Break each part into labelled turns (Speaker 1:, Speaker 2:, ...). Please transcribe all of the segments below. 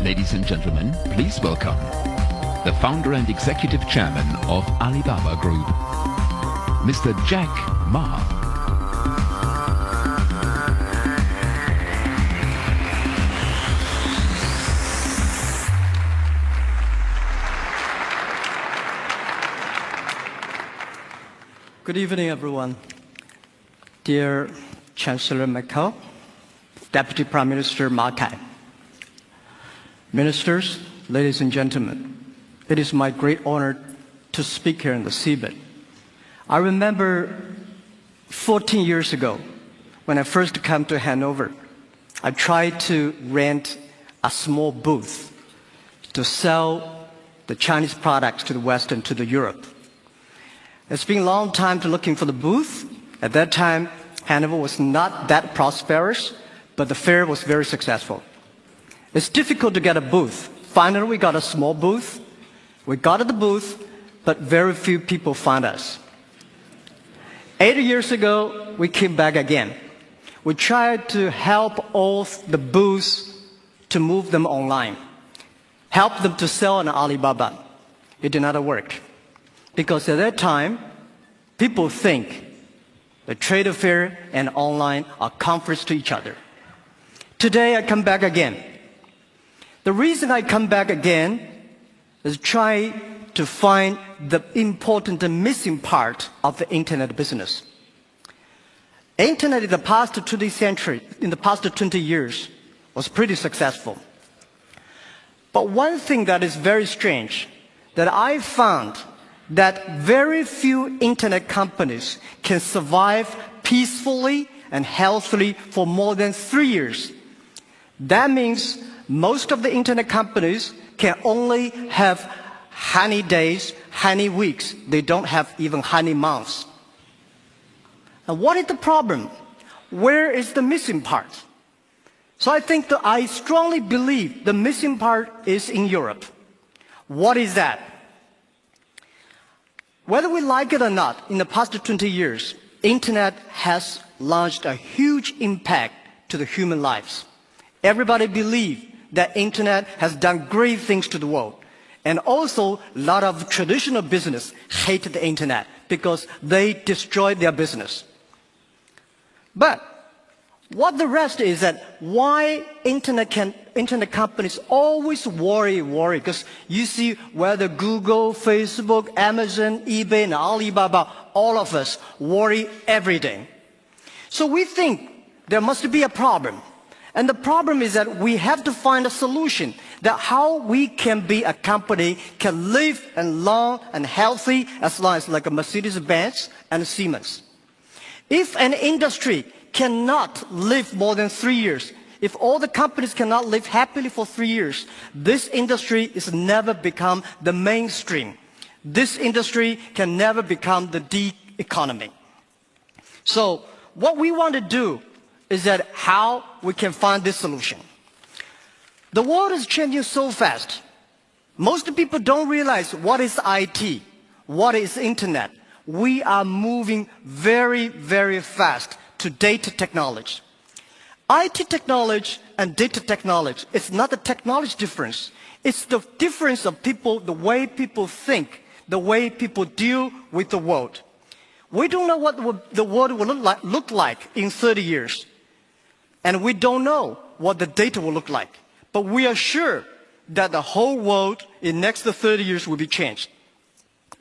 Speaker 1: Ladies and gentlemen, please welcome the founder and executive chairman of Alibaba Group, Mr. Jack Ma.
Speaker 2: Good evening, everyone. Dear Chancellor Merkel, Deputy Prime Minister Ma Kai, ministers, ladies and gentlemen, it is my great honor to speak here in the seabed. I remember 14 years ago, when I first came to Hanover, I tried to rent a small booth to sell the Chinese products to the West and to the Europe. It's been a long time to looking for the booth. At that time, Hanover was not that prosperous, but the fair was very successful. It's difficult to get a booth. Finally, we got a small booth. We got the booth, but very few people found us. 8 years ago, we came back again. We tried to help all the booths to move them online, help them to sell on Alibaba. It did not work. Because at that time, people think the trade fair and online are conflicts to each other. Today, I come back again. The reason I come back again is try to find the important and missing part of the internet business. Internet in the past 20 years, was pretty successful. But one thing that is very strange, that I found that very few internet companies can survive peacefully and healthily for more than 3 years. That means most of the internet companies can only have honey days, honey weeks. They don't have even honey months. And what is the problem? Where is the missing part? So I think that I strongly believe the missing part is in Europe. What is that? Whether we like it or not, in the past 20 years, internet has launched a huge impact to the human lives. Everybody believes that internet has done great things to the world. And also, a lot of traditional business hate the internet because they destroy their business. But what the rest is that why internet companies always worry, because you see whether Google, Facebook, Amazon, eBay, and Alibaba, all of us worry every day. So we think there must be a problem. And the problem is that we have to find a solution that how we can be a company can live and long and healthy as long as like a Mercedes-Benz and Siemens. If an industry cannot live more than 3 years, if all the companies cannot live happily for 3 years, this industry is never become the mainstream. This industry can never become the D economy. So what we want to do is that how we can find this solution. The world is changing so fast. Most people don't realize what is IT, what is internet. We are moving very, very fast to data technology. IT technology and data technology, it's not a technology difference. It's the difference of people, the way people think, the way people deal with the world. We don't know what the world will look like in 30 years. And we don't know what the data will look like. But we are sure that the whole world in the next 30 years will be changed.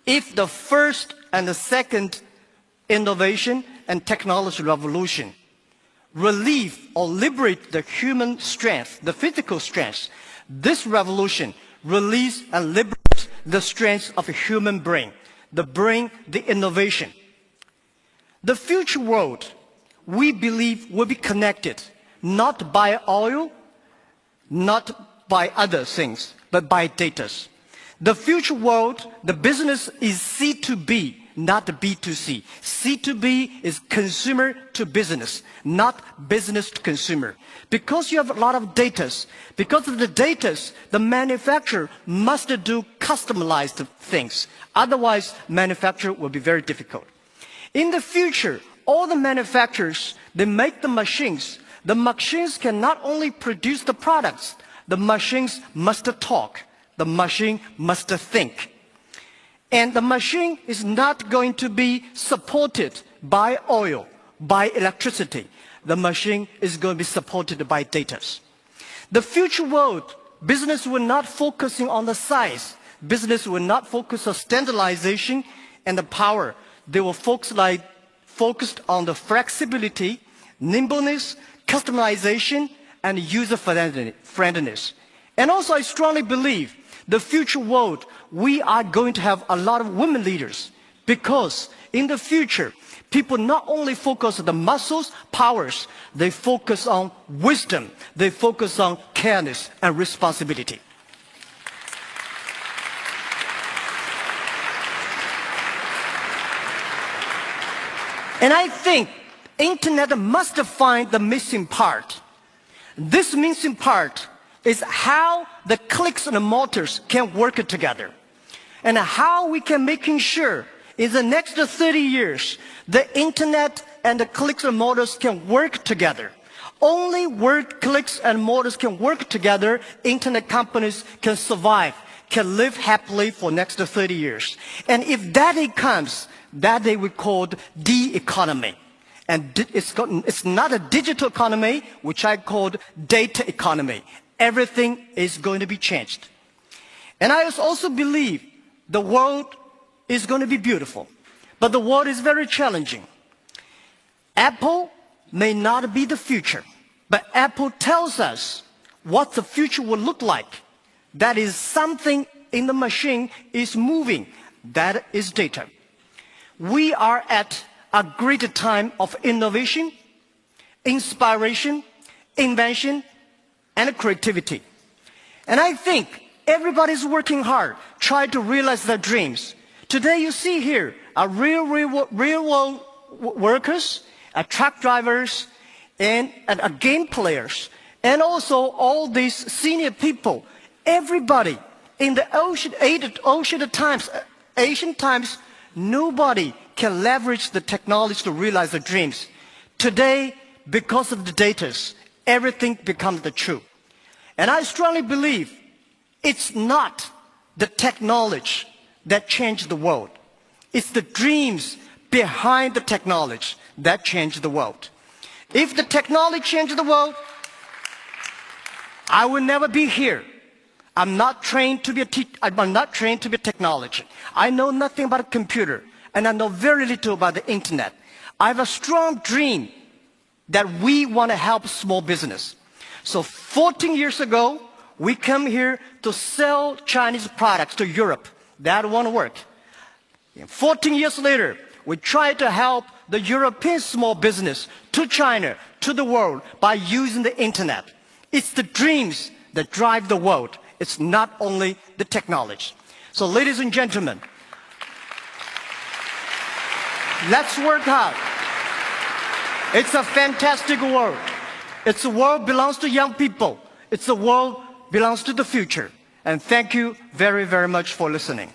Speaker 2: If the first and the second innovation and technology revolution relieve or liberate the human strength, the physical strength, this revolution release and liberate the strength of a human brain, the innovation. The future world, we believe, will be connected, not by oil, not by other things, but by data. The future world, the business is C2B, not B2C. C2B is consumer to business, not business to consumer. Because you have a lot of data, because of the data, the manufacturer must do customized things. Otherwise, manufacture will be very difficult. In the future, all the manufacturers, they make the machines. The machines can not only produce the products, The machines must talk. The machine must think. And the machine is not going to be supported by oil, by electricity. The machine is going to be supported by data. The future world, business will not focusing on the size. Business will not focus on standardization and the power. They will focused on the flexibility, nimbleness, customization, and user friendliness. And also I strongly believe the future world, we are going to have a lot of women leaders, because in the future, people not only focus on the muscles, powers, they focus on wisdom, they focus on careness and responsibility. And I think internet must find the missing part. This missing part is how the clicks and the motors can work together, and how we can making sure in the next 30 years the internet and the clicks and motors can work together. Only where clicks and motors can work together, internet companies can survive, can live happily for next 30 years. And if that day comes, that day we call the economy. And it's not a digital economy, which I called data economy. Everything is going to be changed. And I also believe the world is going to be beautiful, but the world is very challenging. Apple may not be the future, but Apple tells us what the future will look like. That is something in the machine is moving. That is data. We are at a great time of innovation, inspiration, invention, and creativity. And I think everybody's working hard, trying to realize their dreams. Today you see here are real world workers, truck drivers, and game players, and also all these senior people. Everybody in the ancient times, nobody can leverage the technology to realize their dreams. Today, because of the data, everything becomes the truth. And I strongly believe it's not the technology that changed the world. It's the dreams behind the technology that changed the world. If the technology changed the world, I will never be here. I'm not trained to be a technology. I know nothing about a computer, and I know very little about the internet. I have a strong dream that we want to help small business. So 14 years ago, we come here to sell Chinese products to Europe. That won't work. 14 years later, we try to help the European small business to China, to the world, by using the internet. It's the dreams that drive the world. It's not only the technology. So ladies and gentlemen, let's work hard. It's a fantastic world. It's a world belongs to young people. It's a world belongs to the future. And thank you very, very much for listening.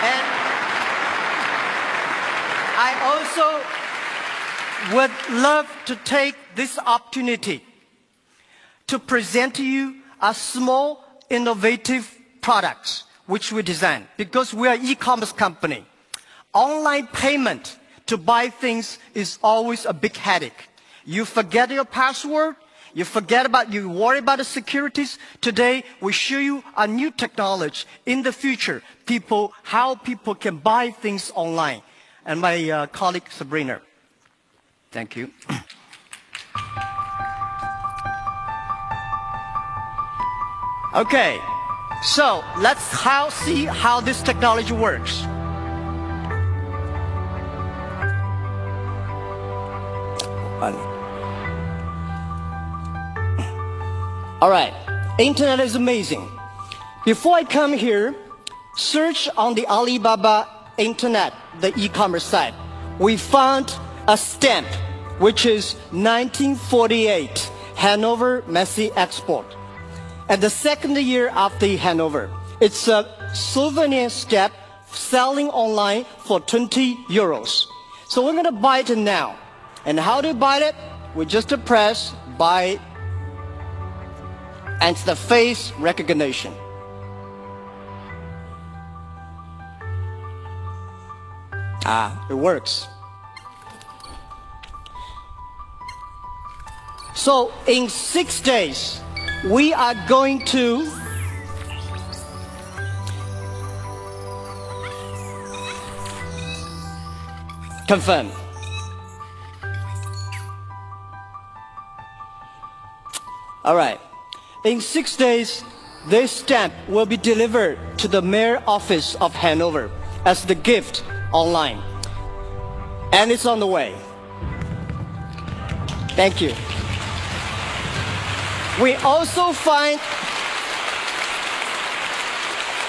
Speaker 2: And I also would love to take this opportunity to present to you a small, innovative products which we design, because we are an e-commerce company. Online payment to buy things is always a big headache. You forget your password, you worry about the securities. Today, we show you a new technology. In the future, how people can buy things online. And my colleague, Sabrina. Thank you. Okay, so let's see how this technology works. All right, internet is amazing. Before I come here, search on the Alibaba internet, the e-commerce site. We found a stamp, which is 1948, Hanover Messe Export. And the second year after Hanover. It's a souvenir stamp selling online for 20 euros. So we're going to buy it now. And how to buy it? We just press buy and the face recognition. It works. So in 6 days, we are going to confirm. All right. In 6 days, this stamp will be delivered to the mayor office of Hanover as the gift online. And it's on the way. Thank you. We also find,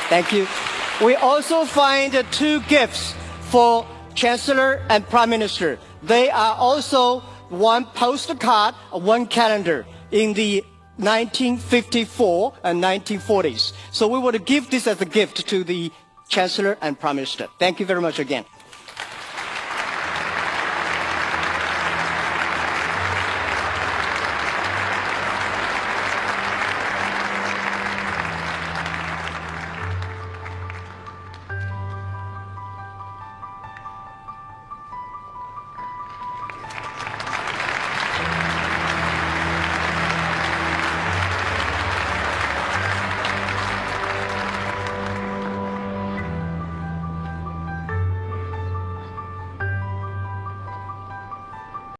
Speaker 2: thank you. We also find 2 gifts for Chancellor and Prime Minister. They are also 1 postcard, 1 calendar in the 1954 and 1940s. So we want to give this as a gift to the Chancellor and Prime Minister. Thank you very much again.